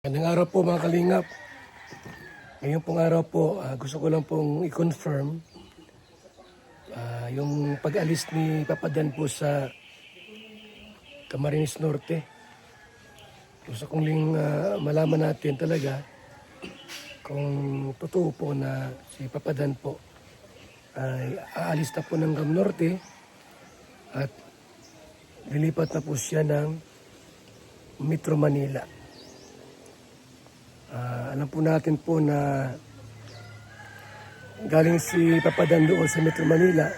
Magandang araw po mga kalingap. Ngayon pong araw po, gusto ko lang pong i-confirm yung pag-alis ni Papa Dan po sa Camarines Norte. Gusto kong malaman natin talaga kung totoo po na si Papa Dan po ay aalis na po ng Cam Norte at lilipat na po siya ng Metro Manila. Alam po natin po na galing si Papa Dan doon sa Metro Manila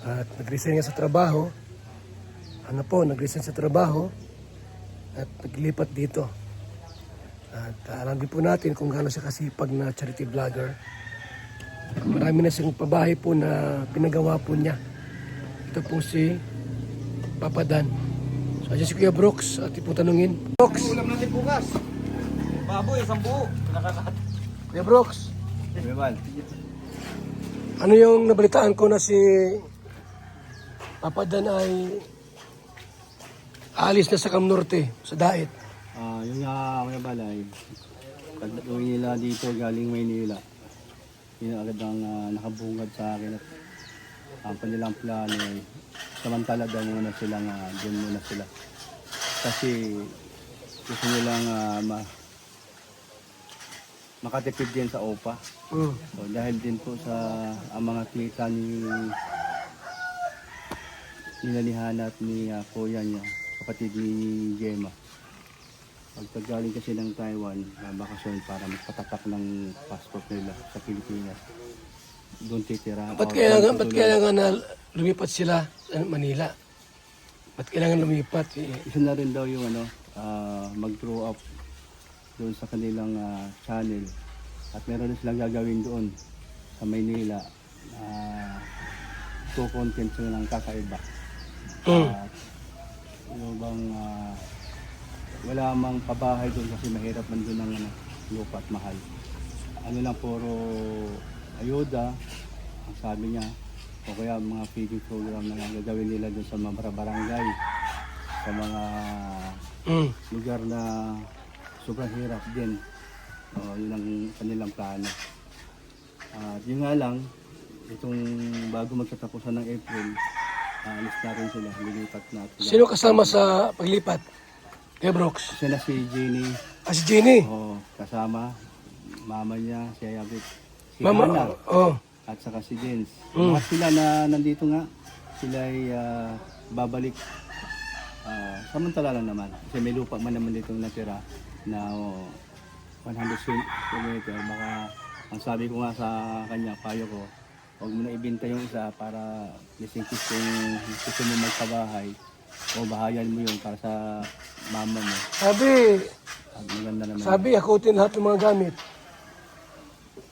at nag-resign nga sa trabaho. Nag-resign sa trabaho at naglipat dito. At alam din po natin kung gaano siya kasipag na charity vlogger. Marami na siyang pabahay po na pinagawa po niya. Ito po si Papa Dan. So, ayan si Kuya Brooks at iputanungin. Brooks! Ulam natin bukas. Baboy, 10. Nakakahat. Kuya Brooks! Bebal. Ano yung nabalitaan ko na si Papa Dan ay aalis na sa Cam Norte, sa Daet. Yung nga mga balay, pag uwi nila dito galing Maynila, yun agad ang nakabungad sa akin at ang kanilang plano ay samantala daw muna silang doon muna sila. Kasi gusto nilang makatipid din sa OPA. So, dahil din po sa ang mga kita ni Hana at ni Kuya niya, kapatid ni Gemma. Pagkagaling kasi ng Taiwan, bakasyon para magpatatak ng passport nila sa Pilipinas. Doon titira. Ba't kailangan na lumipat sila sa Manila? Ba't kailangan lumipat? Isa na rin daw yung mag-grow up doon sa kanilang channel. At meron na silang gagawin doon sa Maynila. 2 contents na lang kakaiba. Yung bang wala mang pabahay doon kasi mahirap man doon ang lupa at mahal. Ano lang, puro ayuda, ang sabi niya, o kaya mga feeding program na gagawin nila doon sa mga barangay, sa mga lugar na sobrang hirap din. Yun ang kanilang plano. Yun nga lang, itong bago magkatapusan ng April, alis na rin sila, lilipat na. Sino kasama sa paglipat? Kuya Brooks? Siya na si Jenny. Si Jenny? Oo, kasama. Mama niya, si Ayabit. Si Mama, Hana. At saka si Jens. Lahat sila na nandito nga. Sila ay babalik. Samantala lang naman. Kasi may lupa man naman dito natira na 100 km. Baka ang sabi ko nga sa kanya, payo ko, huwag mo na ibenta yung isa para lisingkis kung gusto mo magkabahay. O bahayan mo yun para sa mama mo. Maganda naman. Sabi, akutin lahat ng mga gamit.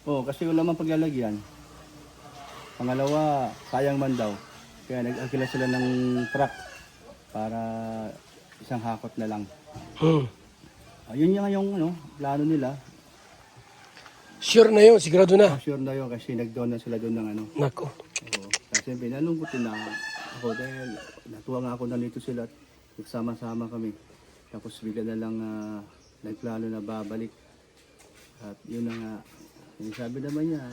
Kasi wala mang paglalagyan. Pangalawa, sayang man daw. Kaya nag-akila sila ng truck para isang hakot na lang. Yun nga yung plano nila. Sure na yun, sigurado na. Sure na yun kasi nag-down na sila doon ng Nako. Kasi binalungkutin na ako dahil natuwa nga ako na dito sila at nagsama-sama kami. Tapos bigla na lang nagplano na babalik. At yun na nga, sabi naman niya,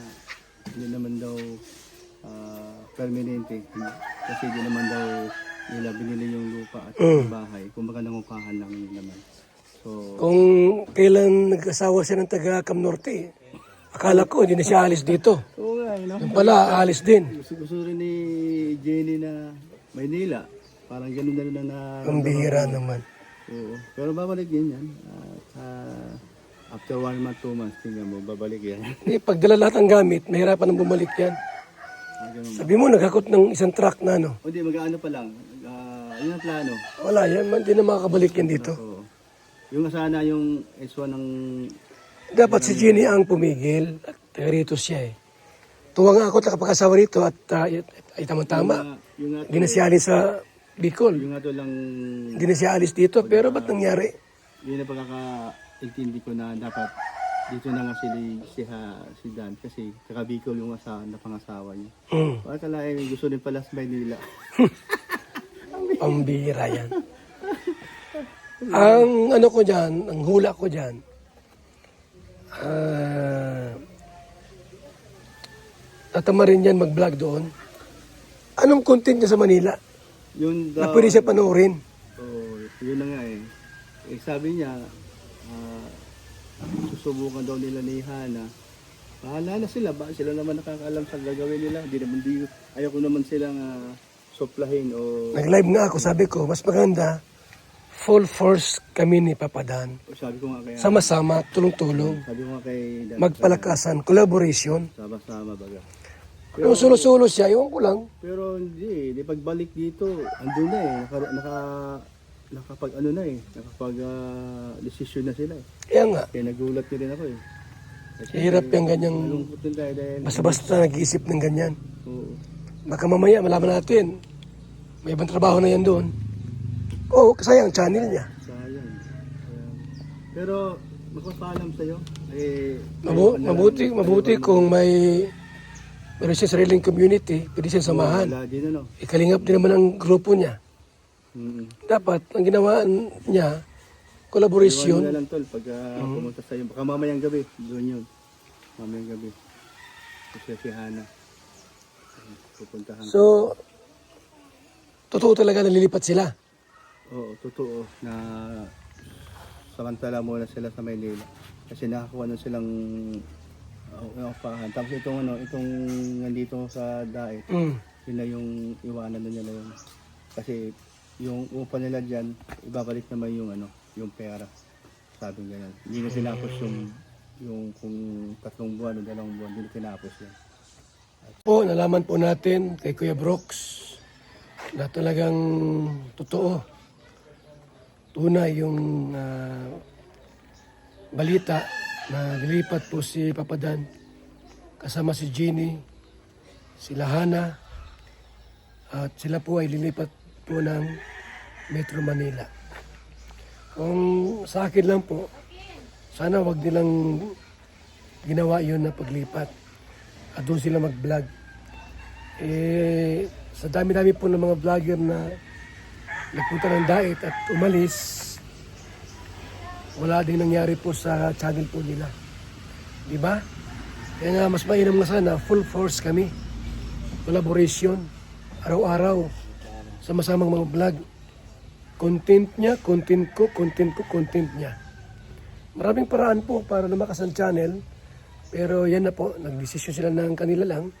hindi naman daw permanente. Kasi hindi naman daw nila binili yung lupa at bahay. Kumbaga nangupahan lang naman. So, Kung kailan nag-asawa siya ng taga Cam Norte, akala ko hindi na siya alis dito. oo nga, Yung pala, alis din. gusto rin ni Jenny na Maynila. Parang ganun na rin na Ang bihira naman. Oo. Pero babalik din yan. After 1 month, 2 months, tingnan mo, babalik yan. Pagdala lahat ng gamit, mahirapan ng bumalik yan. Sabi mo, naghakot ng isang truck na Hindi, mag-ano pa lang. Yun ang plano. Wala yan, hindi na makakabalik yan dito. Oo. Yung sana yung S1 ng... Dapat si Jenny ang pumigil at rito siya eh. Tuwa nga ako nakapag-asawa rito at ay tama-tama. Hindi na siya alis sa Bicol. Yung nga to lang... Hindi na siya alis dito, pero ba't nangyari? Yun ang pagkakaintindi ko na dapat dito na nga si Dan kasi kakabikol yung napangasawa niya. Para kala gusto din pala sa Maynila. Pambira yan. Ang ano ko dyan, ang hula ko dyan, tatama rin yan mag-vlog doon. Anong content niya sa Manila Yun na daw, pwede siya panoorin? yun na nga eh. Sabi niya, susubukan daw nila ni Hana. Bahala na sila, ba? Sila naman nakakaalam sa gagawin nila. Ayaw ko naman silang suplahin o Nag-live nga ako, sabi ko, mas maganda, full force kami ni Papa Dan. sabi ko nga kaya, Sama-sama, tulong-tulong, sabi ko nga kay Dan, magpalakasan, collaboration. sama-sama baga. Kung sulo-sulo siya, iwan ko lang. Pero hindi, di pagbalik dito, andun na eh, nakapag ano na eh, nakapag decision na sila eh. Kaya nga, Kaya nagulat din rin ako eh. Kasi hirap yung ganyang, malungkot din tayo dahil, basta-basta nag-iisip ng ganyan. oo. Baka mamaya malaman natin, may ibang trabaho na yan doon. Oo, sayang channel niya. Sayang. Pero magpapaalam sa'yo. Eh, Mabuti kung meron siya sariling community, pwede siya samahan. wala din ano. Ikalingap din naman ang grupo niya. Dapat, ang ginawa niya, Iwan collaboration. na lang tol pag pumunta sa'yo. Baka mamayang gabi, doon yun. Mamayang gabi. Kasi si Hana. Pupuntahan. So, totoo talaga nalilipat sila. Oo, totoo na samantala muna sila sa Maynila. Kasi nakakuha na silang upahan. Tapos itong nandito sa Daet, yun na yung iwanan na nila yun. Kasi yung upa nila dyan, ibabalik naman yung pera. Sabi ganyan. Hindi na tinapos yung kung 3 buwan o 2 buwan, hindi na tinapos yan. Po, nalaman po natin kay Kuya Brooks na talagang totoo. Tunay yung balita na lilipat po si Papa Dan kasama si Jeannie, sila Hana, at sila po ay lilipat po ng Metro Manila. Kung sa akin lang po, sana wag nilang ginawa yun na paglipat at doon sila mag-vlog. Sa dami-dami po ng mga vlogger na nagpunta ng Daet at umalis, wala ding nangyari po sa channel po nila. Di ba? Kaya nga mas mainam nga sana, full force kami. Collaboration, araw-araw, sama-samang mga vlog. Content niya, content ko, content niya. Maraming paraan po para lumakas ang channel. Pero yan na po, nagdesisyon sila ng kanila lang.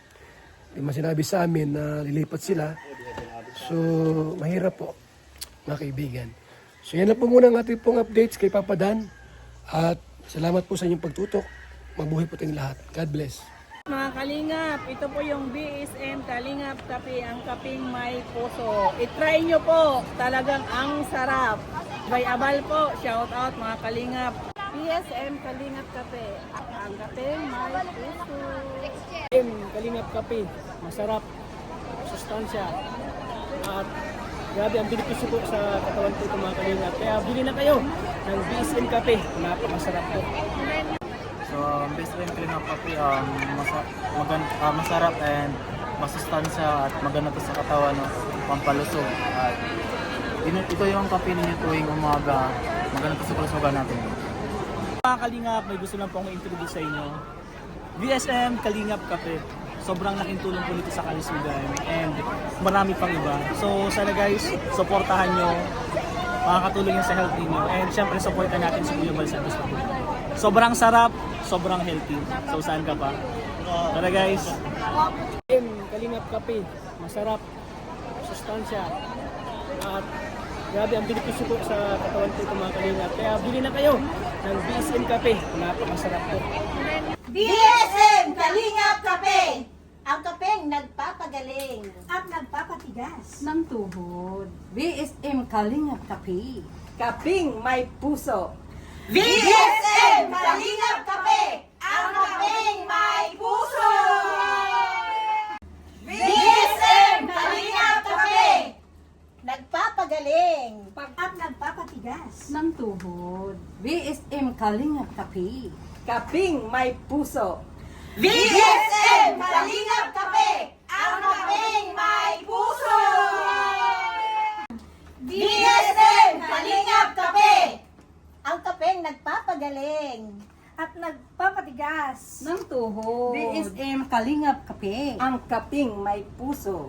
Hindi man sinabi sa amin na lilipat sila. So, mahirap po, mga kaibigan. So, yan na po muna ang ating pong updates kay Papa Dan. At salamat po sa inyong pagtutok. Mabuhay po tayong lahat. God bless. Mga Kalingap, ito po yung BSM Kalingap Kape, ang kaping may puso. I-try nyo po, talagang ang sarap. By Abal po, shout out mga Kalingap. BSM Kalingap Kape, ang kaping may puso. BSM Kalingap Kape, masarap, sustansya. At grabe ang benepisyo po sa katawan po itong mga Kalingap. Kaya bili na kayo ng BSM Kape, napakasarap po. So, best friend ko ng kape, masarap and masustansya at maganda to sa katawan, no? Pampalusog. At ito yung kape ninyo tuwing umaga, maganda to sa kalusugan natin. Mga Kalingap, may gusto lang po akong introduce sa inyo. BSM Kalingap Kape. Sobrang laking tulong po nito sa kalusugan and marami pang iba. So sana guys, supportahan nyo. Makakatulong yan sa health niyo. And syempre, supportan natin si Kuya Bal Santos. Sobrang sarap, sobrang healthy. So saan ka pa? Tara guys. Kalingap Kape. Masarap, sustansya. At grabe ang benepisyo po sa katawan po itong mga Kalingap. Kaya bili na kayo ng BSM Kape. Napakasarap po. BSM Kalingap Kape! Ang kapeng nagpapagaling at nagpapatigas. ng tuhod. BSM Kalingap Kape. Kaping may puso. BSM Kalingap Kape! Ang kapeng may puso! BSM Kalingap Kape! Nagpapagaling at nagpapatigas. ng tuhod. BSM Kalingap Kape. Kaping may puso. BSM Kalingap Kape! Ang kapeng may puso! BSM Kalingap Kape! kapeng nagpapagaling. At nagpapatigas. Ng tuhod. BSM Kalingap Kape. Ang kaping may puso.